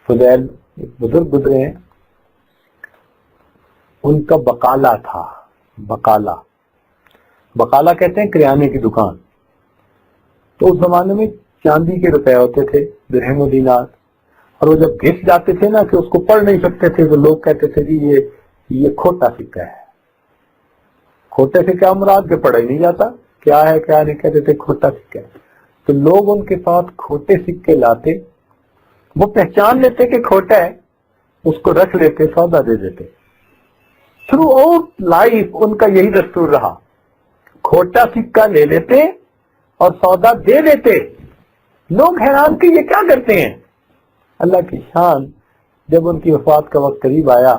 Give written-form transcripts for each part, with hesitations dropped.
فضیل ایک بزرگ گزرے ہیں، ان کا بقالہ تھا، بقالہ کہتے ہیں کریانے کی دکان. تو اس زمانے میں چاندی کے روپے ہوتے تھے، درہم و دینار، اور وہ جب گھس جاتے تھے نا کہ اس کو پڑھ نہیں سکتے تھے تو لوگ کہتے تھے جی یہ کھوٹا سکہ ہے. کھوٹے سے کیا مراد کہ پڑھا ہی نہیں جاتا، کیا ہے کیا نہیں، کہتے تھے کھوٹا سکہ ہے. تو لوگ ان کے ساتھ کھوٹے سکے لاتے، وہ پہچان لیتے کہ کھوٹا ہے، اس کو رکھ لیتے، سودا دے دیتے. تھرو آؤٹ لائف ان کا یہی دستور رہا، کھوٹا سکہ لے لیتے اور سودا دے دیتے. لوگ حیران کہ یہ کیا کرتے ہیں. اللہ کی شان، جب ان کی وفات کا وقت قریب آیا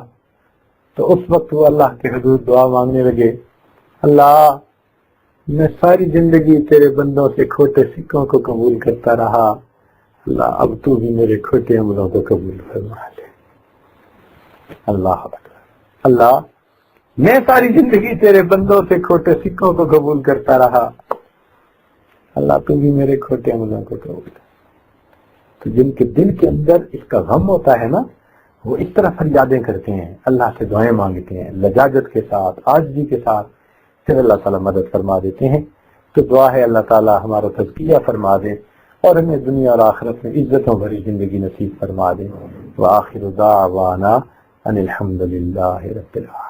تو اس وقت وہ اللہ کے حضور دعا مانگنے لگے، اللہ میں ساری زندگی تیرے بندوں سے کھوٹے سکوں کو قبول کرتا رہا، اللہ اب تو بھی میرے کھوٹے عملوں کو قبول فرما لے. اللہ اکبر. اللہ میں ساری زندگی تیرے بندوں سے کھوٹے سکوں کو قبول کرتا رہا، اللہ تو بھی میرے کھوٹے عملوں کو قبول کر. تو جن کے دل کے اندر اس کا غم ہوتا ہے نا، وہ اس طرح فریادیں کرتے ہیں، اللہ سے دعائیں مانگتے ہیں لجاجت کے ساتھ، عاجزی کے ساتھ، پھر اللہ تعالیٰ مدد فرما دیتے ہیں. تو دعا ہے اللہ تعالیٰ ہمارا تزکیہ فرما دے اور ہمیں دنیا اور آخرت میں عزتوں بھری زندگی نصیب فرما دے. وآخر دعوانا ان الحمد للہ رب العالمین.